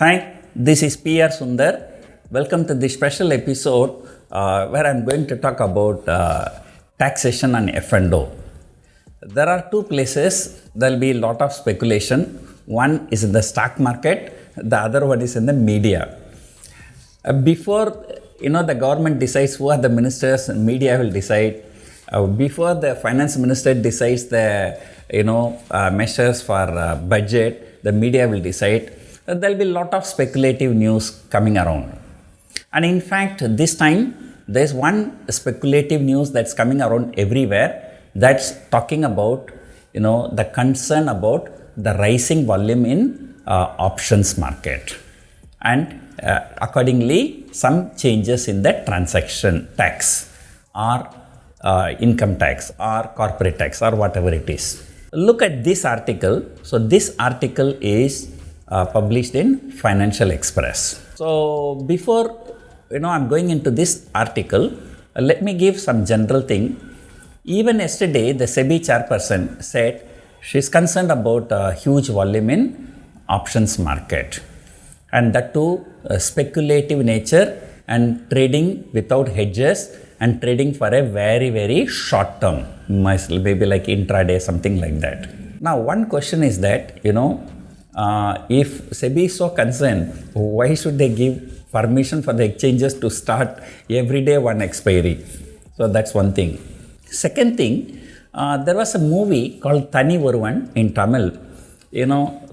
Hi, this is PR Sundar. Welcome to this special episode where I'm going to talk about taxation and F&O. There are two places there will be a lot of speculation. One is in the stock market, the other one is in the media. Before the government decides who are the ministers, media will decide. Before the finance minister decides the measures for budget, the media will decide. There will be a lot of speculative news coming around. And in fact, this time, there is one speculative news that's coming around everywhere that's talking about, the concern about the rising volume in options market. And accordingly, some changes in the transaction tax or income tax or corporate tax or whatever it is. Look at this article. So this article is published in Financial Express. So before I'm going into this article, let me give some general thing. Even yesterday, the SEBI chairperson said she's concerned about a huge volume in options market, and that too speculative nature and trading without hedges and trading for a very, very short term, maybe like intraday, something like that. Now, one question is that, if SEBI is so concerned, why should they give permission for the exchanges to start every day one expiry? So that's one thing. Second thing, there was a movie called Thani Oruvan in Tamil.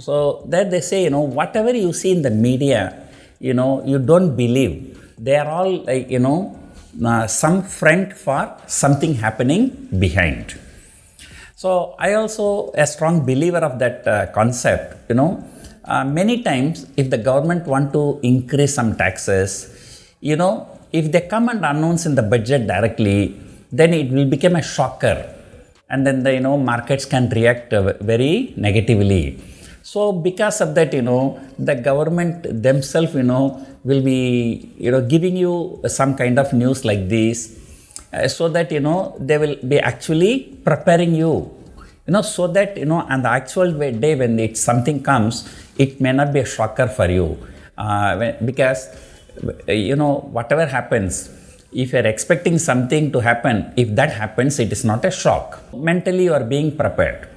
So there they say, whatever you see in the media, you don't believe. They are all like, some front for something happening behind. So I also a strong believer of that concept. Many times if the government want to increase some taxes, if they come and announce in the budget directly, then it will become a shocker, and then the markets can react very negatively. So because of that, the government themselves, will be giving you some kind of news like this, so that they will be actually preparing you, so that on the actual day when something comes, it may not be a shocker for you, because whatever happens, if you are expecting something to happen, if that happens, it is not a shock. Mentally you are being prepared.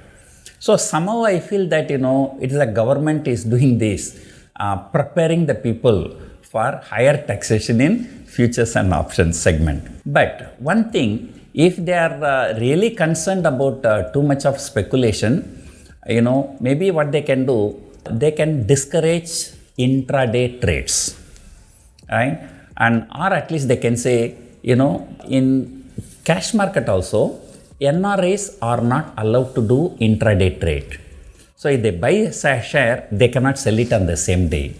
So somehow I feel that it is the government is doing this, preparing the people for higher taxation in futures and options segment. But one thing, if they are really concerned about too much of speculation, maybe what they can do, they can discourage intraday trades, right? And or at least they can say, in cash market also, NRIs are not allowed to do intraday trade. So if they buy a share, they cannot sell it on the same day.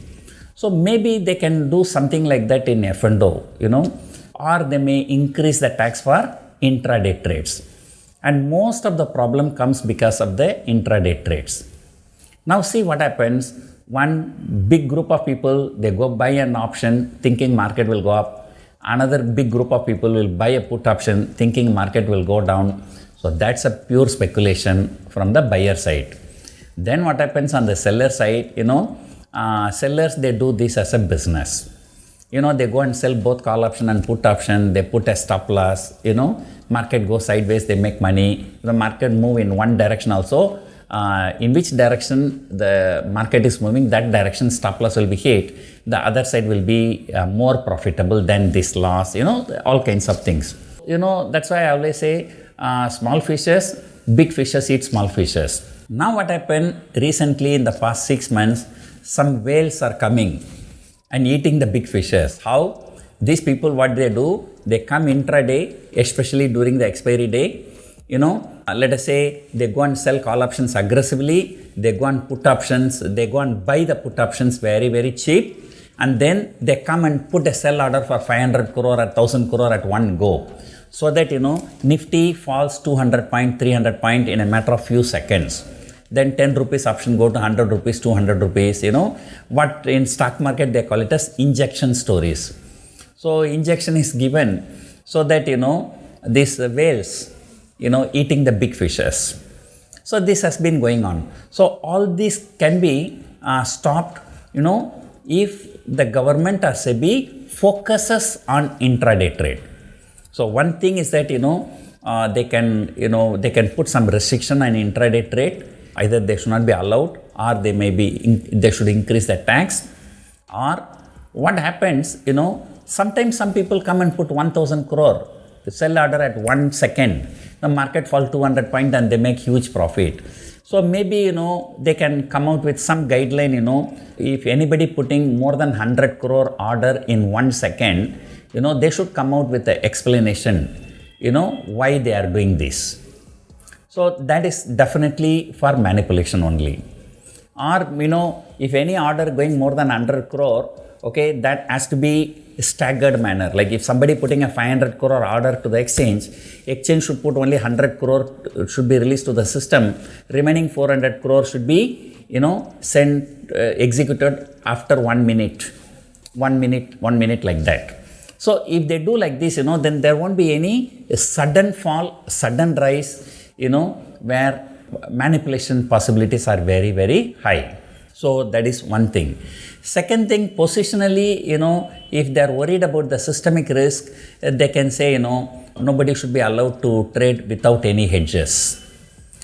So maybe they can do something like that in F&O, or they may increase the tax for intraday trades. And most of the problem comes because of the intraday trades. Now see what happens. One big group of people, they go buy an option thinking market will go up. Another big group of people will buy a put option thinking market will go down. So that's a pure speculation from the buyer side. Then what happens on the seller side, sellers, they do this as a business. They go and sell both call option and put option. They put a stop loss, market goes sideways, they make money. The market move in one direction also. In which direction the market is moving, that direction stop loss will be hit. The other side will be more profitable than this loss, all kinds of things. That's why I always say small fishes, big fishes eat small fishes. Now what happened recently in the past 6 months, some whales are coming and eating the big fishes. How? These people, what they do, they come intraday, especially during the expiry day. Let us say they go and sell call options aggressively, they go and put options, they go and buy the put options very, very cheap, and then they come and put a sell order for 500 crore or 1000 crore at one go. So that, Nifty falls 200 point, 300 point in a matter of few seconds. Then 10 rupees option go to 100 rupees, 200 rupees, what in stock market they call it as injection stories. So injection is given so that, these whales, eating the big fishes. So this has been going on. So all this can be stopped, if the government or SEBI focuses on intraday trade. So one thing is that, they can put some restriction on intraday trade. Either they should not be allowed, or they should increase the tax. Or what happens, sometimes some people come and put 1,000 crore to sell order at 1 second. The market fall 200 points and they make huge profit. So maybe, they can come out with some guideline, if anybody putting more than 100 crore order in 1 second, they should come out with the explanation, why they are doing this. So that is definitely for manipulation only. Or, if any order going more than 100 crore, okay, that has to be staggered manner. Like if somebody putting a 500 crore order to the exchange should put only 100 crore should be released to the system. Remaining 400 crore should be, executed after 1 minute. 1 minute like that. So if they do like this, then there won't be any sudden fall, sudden rise, where manipulation possibilities are very, very high. So that is one thing. Second thing, positionally, if they are worried about the systemic risk, they can say, nobody should be allowed to trade without any hedges.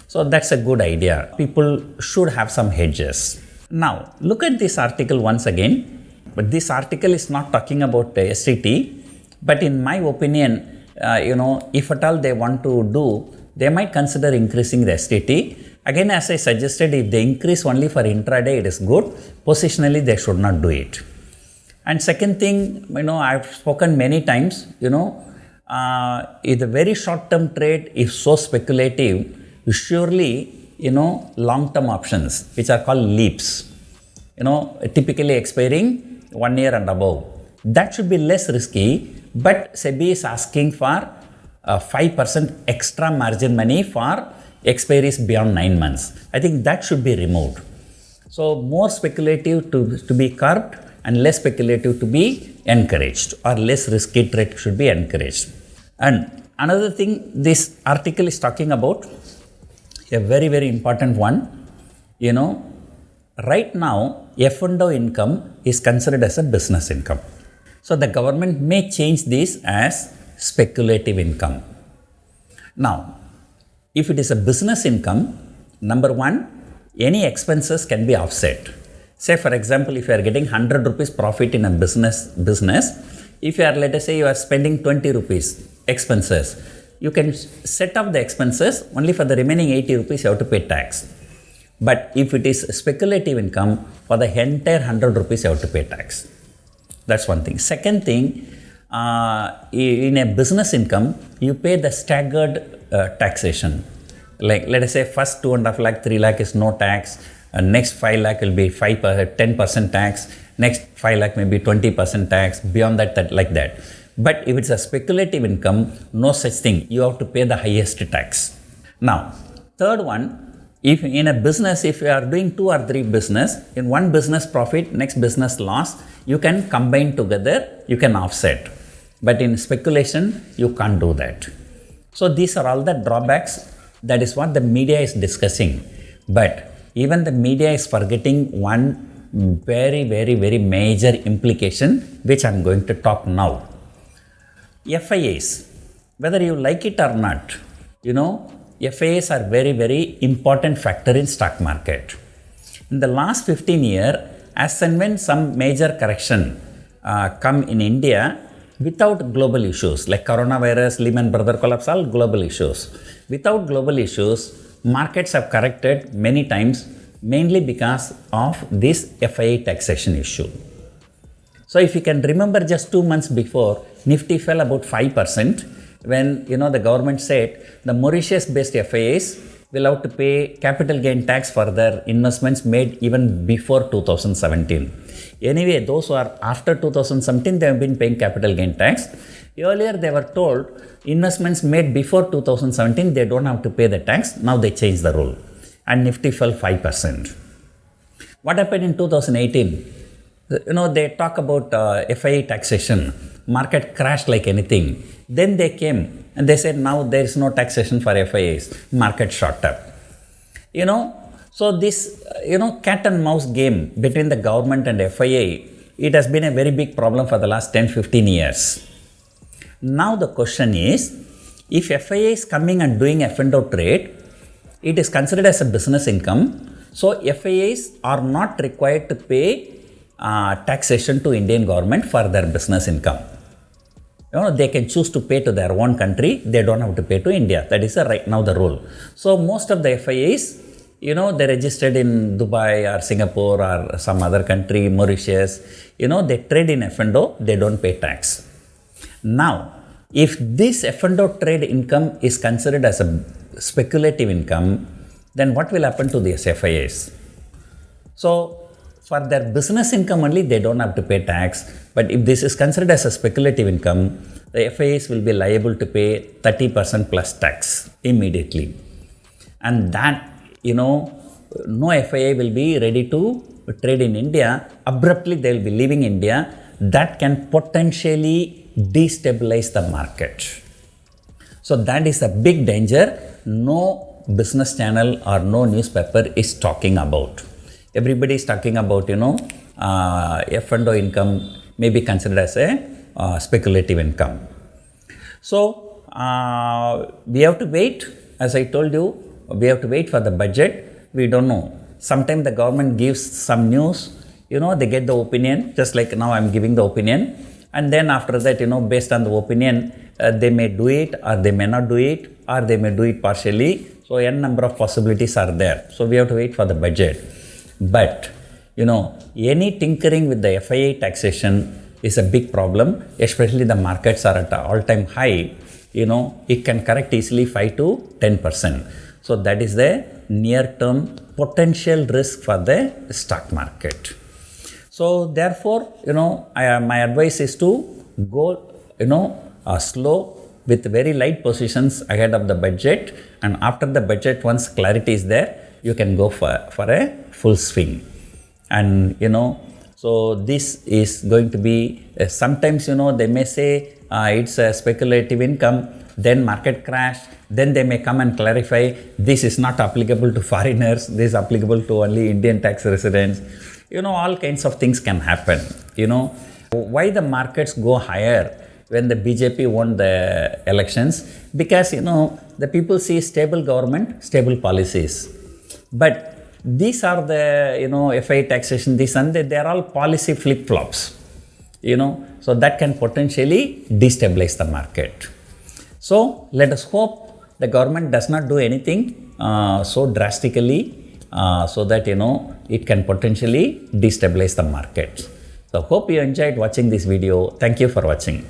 So that's a good idea. People should have some hedges. Now, look at this article once again. But this article is not talking about STT. But in my opinion, if at all they want to do, they might consider increasing the STT. Again, as I suggested, if they increase only for intraday, it is good. Positionally, they should not do it. And second thing, I've spoken many times, if the very short-term trade is so speculative, surely, long-term options, which are called leaps, typically expiring 1 year and above. That should be less risky, but SEBI is asking for 5% extra margin money for expiries beyond 9 months. I think that should be removed. So more speculative to be curbed and less speculative to be encouraged, or less risky trade should be encouraged. And another thing this article is talking about, a very, very important one, right now F&O income is considered as a business income. So the government may change this as speculative income. Now, if it is a business income, number one, any expenses can be offset. Say for example, if you are getting 100 rupees profit in a business, if you are, let us say you are spending 20 rupees expenses, you can set off the expenses, only for the remaining 80 rupees you have to pay tax. But if it is speculative income, for the entire 100 rupees you have to pay tax. That's one thing. Second thing, in a business income, you pay the staggered taxation. Like let us say first 2.5 lakh, 3 lakh is no tax, next 5 lakh will be 10% tax, next 5 lakh may be 20% tax, beyond that, like that. But if it's a speculative income, no such thing, you have to pay the highest tax. Now, third one, if in a business, if you are doing 2 or 3 business, in one business profit, next business loss, you can combine together, you can offset. But in speculation, you can't do that. So these are all the drawbacks. That is what the media is discussing. But even the media is forgetting one very, very, very major implication, which I am going to talk now. FIIs, whether you like it or not, FIIs are very, very important factor in stock market. In the last 15 years, as and when some major correction come in India, without global issues like coronavirus, Lehman Brothers collapse, all global issues. Without global issues, markets have corrected many times, mainly because of this FII taxation issue. So if you can remember, just 2 months before, Nifty fell about 5% when the government said the Mauritius-based FIIs will have to pay capital gain tax for their investments made even before 2017. Anyway, those who are after 2017, they have been paying capital gain tax. Earlier, they were told investments made before 2017, they don't have to pay the tax. Now they changed the rule and Nifty fell 5%. What happened in 2018? They talk about FII taxation. Market crashed like anything. Then they came and they said now there is no taxation for FIIs. Market shot up. So this, cat and mouse game between the government and FII, it has been a very big problem for the last 10-15 years. Now the question is, if FII is coming and doing F&O trade, it is considered as a business income. So FIIs are not required to pay taxation to Indian government for their business income. They can choose to pay to their own country. They don't have to pay to India. That is right now the rule. So most of the FIIs, they're registered in Dubai or Singapore or some other country, Mauritius. They trade in F&O. They don't pay tax. Now, if this F&O trade income is considered as a speculative income, then what will happen to these FIIs? So, for their business income only, they don't have to pay tax. But if this is considered as a speculative income, the FIIs will be liable to pay 30% plus tax immediately. And that, no FII will be ready to trade in India. Abruptly, they will be leaving India. That can potentially destabilize the market. So that is a big danger. No business channel or no newspaper is talking about. Everybody is talking about, F&O income may be considered as a speculative income. So we have to wait. As I told you, we have to wait for the budget. We don't know. Sometimes the government gives some news, they get the opinion, just like now I'm giving the opinion. And then after that, based on the opinion, they may do it or they may not do it or they may do it partially. So n number of possibilities are there. So we have to wait for the budget. But, any tinkering with the FII taxation is a big problem, especially the markets are at an all-time high. It can correct easily 5 to 10%. So that is the near-term potential risk for the stock market. So therefore, my advice is to go, slow with very light positions ahead of the budget. And after the budget, once clarity is there, you can go for a full swing. And, so this is going to be, sometimes, they may say it's a speculative income, then market crash, then they may come and clarify this is not applicable to foreigners, this is applicable to only Indian tax residents. All kinds of things can happen. Why the markets go higher when the BJP won the elections? Because, the people see stable government, stable policies. But these are the, FII taxation, this and that, they are all policy flip-flops, so that can potentially destabilize the market. So let us hope the government does not do anything so drastically so that, it can potentially destabilize the market. So hope you enjoyed watching this video. Thank you for watching.